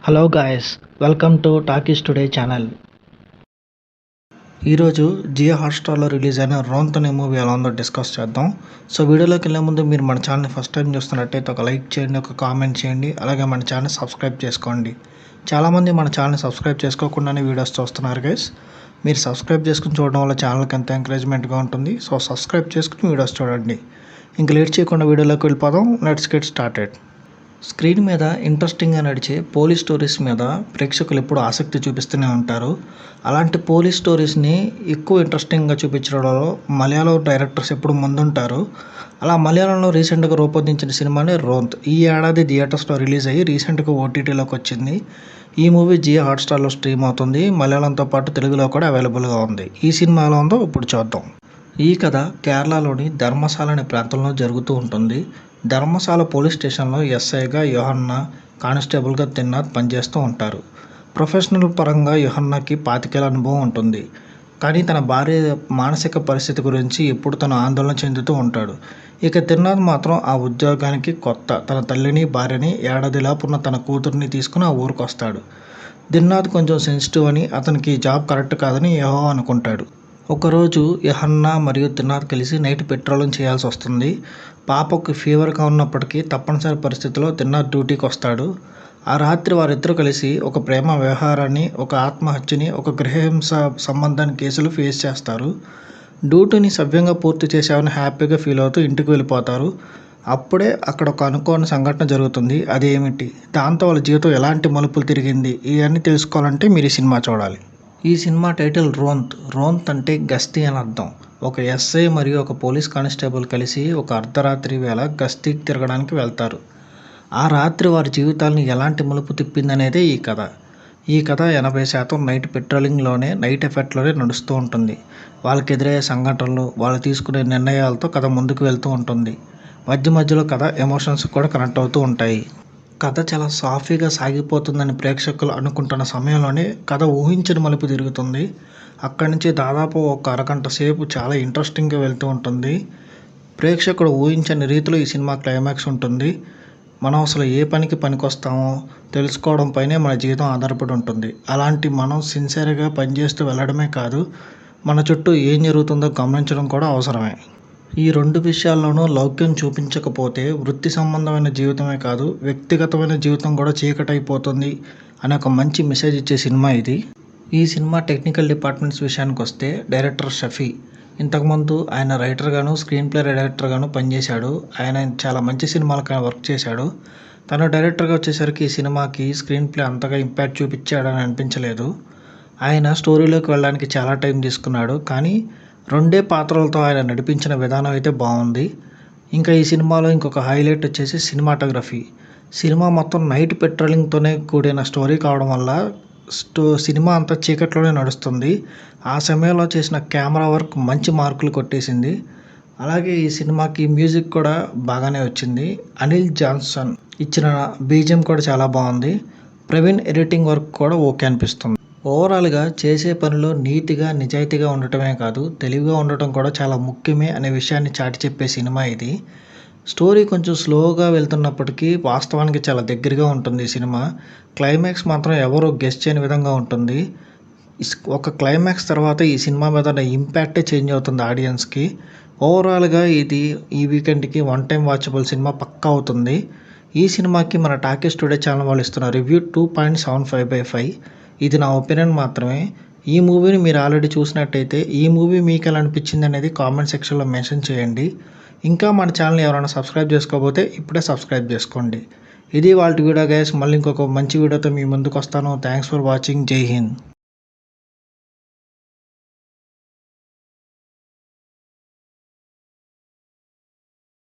Hello guys, welcome to talkies today channel. ఈరోజు Jio హాట్స్టార్లో release అయిన రోంత్ అనే మూవీ ఎలా ఉందో డిస్కస్ చేద్దాం. సో వీడియోలోకి వెళ్ళే ముందు మీరు మన ఛానల్ని ఫస్ట్ టైం చూస్తున్నట్టయితే ఒక లైక్ చేయండి, ఒక కామెంట్ చేయండి, అలాగే మన ఛానల్ సబ్స్క్రైబ్ చేసుకోండి. చాలామంది మన ఛానల్ని సబ్స్క్రైబ్ చేసుకోకుండానే వీడియోస్ చూస్తున్నారు గైస్. మీరు సబ్స్క్రైబ్ చేసుకుని చూడడం వల్ల ఛానల్కి ఎంత ఎంకరేజ్మెంట్గా ఉంటుంది. సో సబ్స్క్రైబ్ చేసుకుని వీడియోస్ చూడండి. ఇంకా లేట్ చేయకుండా వీడియోలోకి వెళ్ళిపోదాం. Let's get started. స్క్రీన్ మీద ఇంట్రెస్టింగ్గా నడిచే పోలీస్ స్టోరీస్ మీద ప్రేక్షకులు ఎప్పుడు ఆసక్తి చూపిస్తూనే ఉంటారు. అలాంటి పోలీస్ స్టోరీస్ని ఎక్కువ ఇంట్రెస్టింగ్గా చూపించడంలో మలయాళం డైరెక్టర్స్ ఎప్పుడు ముందుంటారు. అలా మలయాళంలో రీసెంట్గా రూపొందించిన సినిమానే రోంత్. ఈ ఏడాది థియేటర్స్లో రిలీజ్ అయ్యి రీసెంట్గా ఓటీటీలోకి వచ్చింది. ఈ మూవీ జియో హాట్స్టార్లో స్ట్రీమ్ అవుతుంది. మలయాళంతో పాటు తెలుగులో కూడా అవైలబుల్గా ఉంది. ఈ సినిమా ఎలా ఉందో ఇప్పుడు చూద్దాం. ఈ కథ కేరళలోని ధర్మశాల అనే ప్రాంతంలో జరుగుతూ ఉంటుంది. ధర్మశాల పోలీస్ స్టేషన్లో ఎస్ఐగా యోహన్నా, కానిస్టేబుల్గా తిన్నాథ్ పనిచేస్తూ ఉంటారు. ప్రొఫెషనల్ పరంగా యోహన్నాకి 25 ఏళ్ల అనుభవం ఉంటుంది. కానీ తన భార్య మానసిక పరిస్థితి గురించి ఎప్పుడు తను ఆందోళన చెందుతూ ఉంటాడు. ఇక తిన్నాథ్ మాత్రం ఆ ఉద్యోగానికి కొత్త. తన తల్లిని, భార్యని, ఏడాదిలోపు ఉన్న తన కూతుర్ని తీసుకుని ఆ ఊరికి వస్తాడు. తిన్నాథ్ కొంచెం సెన్సిటివ్ అని, అతనికి ఈ జాబ్ కరెక్ట్ కాదని యెహోవా అనుకుంటాడు. ఒకరోజు యోహన్నా మరియు తిన్నాథ్ కలిసి నైట్ పెట్రోలింగ్ చేయాల్సి వస్తుంది. పాపకు ఫీవర్గా ఉన్నప్పటికీ తప్పనిసరి పరిస్థితిలో తిన్నాథ్ డ్యూటీకి వస్తాడు. ఆ రాత్రి వారిద్దరూ కలిసి ఒక ప్రేమ వ్యవహారాన్ని, ఒక ఆత్మహత్యని, ఒక గృహహింస సంబంధాన్ని కేసులు ఫేస్ చేస్తారు. డ్యూటీని సవ్యంగా పూర్తి చేశామని హ్యాపీగా ఫీల్ అవుతూ ఇంటికి వెళ్ళిపోతారు. అప్పుడే అక్కడ ఒక అనుకోని సంఘటన జరుగుతుంది. అదేమిటి, దాంతో వాళ్ళ జీవితం ఎలాంటి మలుపులు తిరిగింది, ఇవన్నీ తెలుసుకోవాలంటే మీరు ఈ సినిమా చూడాలి. ఈ సినిమా టైటిల్ రోంత్. రోంత్ అంటే గస్తీ అని అర్థం. ఒక ఎస్ఐ మరియు ఒక పోలీస్ కానిస్టేబుల్ కలిసి ఒక అర్ధరాత్రి వేళ గస్తీకి తిరగడానికి వెళ్తారు. ఆ రాత్రి వారి జీవితాలను ఎలాంటి మలుపు తిప్పిందనేదే ఈ కథ. ఈ కథ 80% నైట్ పెట్రోలింగ్లోనే, నైట్ ఎఫెక్ట్లోనే నడుస్తూ ఉంటుంది. వాళ్ళకి ఎదురయ్యే సంఘటనలు, వాళ్ళు తీసుకునే నిర్ణయాలతో కథ ముందుకు వెళ్తూ ఉంటుంది. మధ్య మధ్యలో కథ ఎమోషన్స్ కూడా కనెక్ట్ అవుతూ ఉంటాయి. కథ చాలా సాఫీగా సాగిపోతుందని ప్రేక్షకులు అనుకుంటున్న సమయంలోనే కథ ఊహించని మలుపు తిరుగుతుంది. అక్కడి నుంచి దాదాపు ఒక అరగంట సేపు చాలా ఇంట్రెస్టింగ్గా వెళ్తూ ఉంటుంది. ప్రేక్షకుడు ఊహించని రీతిలో ఈ సినిమా క్లైమాక్స్ ఉంటుంది. మనం అసలు ఏ పనికి పనికొస్తామో తెలుసుకోవడం పైనే మన జీవితం ఆధారపడి ఉంటుంది. అలాంటి మనం సిన్సియర్గా పనిచేస్తూ వెళ్ళడమే కాదు, మన చుట్టూ ఏం జరుగుతుందో గమనించడం కూడా అవసరమే. ఈ 2 విషయాల్లోనూ లౌక్యం చూపించకపోతే వృత్తి సంబంధమైన జీవితమే కాదు, వ్యక్తిగతమైన జీవితం కూడా చీకటైపోతుంది అనే ఒక మంచి మెసేజ్ ఇచ్చే సినిమా ఇది. ఈ సినిమా టెక్నికల్ డిపార్ట్మెంట్స్ విషయానికి వస్తే డైరెక్టర్ షఫీ. ఇంతకుముందు ఆయన రైటర్గాను, స్క్రీన్ ప్లే డైరెక్టర్గాను పనిచేశాడు. ఆయన చాలా మంచి సినిమాలకు వర్క్ చేశాడు. తను డైరెక్టర్గా వచ్చేసరికి ఈ సినిమాకి స్క్రీన్ ప్లే అంతగా ఇంపాక్ట్ చూపించాడని అనిపించలేదు. ఆయన స్టోరీలోకి వెళ్ళడానికి చాలా టైం తీసుకున్నాడు. కానీ 2 పాత్రలతో ఆయన నడిపించిన విధానం అయితే బాగుంది. ఇంకా ఈ సినిమాలో ఇంకొక హైలైట్ వచ్చేసి సినిమాటోగ్రఫీ. సినిమా మొత్తం నైట్ పెట్రోలింగ్తోనే కూడిన స్టోరీ కావడం వల్ల సినిమా అంతా చీకట్లోనే నడుస్తుంది. ఆ సమయంలో చేసిన కెమెరా వర్క్ మంచి మార్కులు కొట్టేసింది. అలాగే ఈ సినిమాకి మ్యూజిక్ కూడా బాగానే వచ్చింది. అనిల్ జాన్సన్ ఇచ్చిన బీజిఎం కూడా చాలా బాగుంది. ప్రవీణ్ ఎడిటింగ్ వర్క్ కూడా ఓకే అనిపిస్తుంది. ఓవరాల్గా చేసే పనిలో నీతిగా, నిజాయితీగా ఉండటమే కాదు, తెలివిగా ఉండటం కూడా చాలా ముఖ్యమే అనే విషయాన్ని చాటి చెప్పే సినిమా ఇది. స్టోరీ కొంచెం స్లోగా వెళ్తున్నప్పటికీ వాస్తవానికి చాలా దగ్గరగా ఉంటుంది ఈ సినిమా. క్లైమాక్స్ మాత్రం ఎవరో గెస్ చేయని విధంగా ఉంటుంది. ఒక క్లైమాక్స్ తర్వాత ఈ సినిమా మీద ఉన్న ఇంపాక్టే చేంజ్ అవుతుంది ఆడియన్స్కి. ఓవరాల్గా ఇది ఈ వీకెండ్కి 1 టైం వాచబుల్ సినిమా పక్కా అవుతుంది. ఈ సినిమాకి మన టాకీస్ టుడే ఛానల్ వాళ్ళు ఇస్తున్న రివ్యూ 2.75/5. ఇది నా ఒపీనియన్ మాత్రమే. ఈ మూవీని మీరు ఆల్రెడీ చూసినట్టయితే ఈ మూవీ మీకు ఎలా అనిపించింది అనేది కామెంట్ సెక్షన్లో మెన్షన్ చేయండి. ఇంకా మన ఛానల్ ఎవరైనా సబ్స్క్రైబ్ చేసుకోకపోతే ఇప్పుడే సబ్స్క్రైబ్ చేసుకోండి. ఇది వాళ్ళ వీడియో గైస్. మళ్ళీ ఇంకొక మంచి వీడియోతో మీ ముందుకు వస్తాను. Thanks for watching. జై హింద్.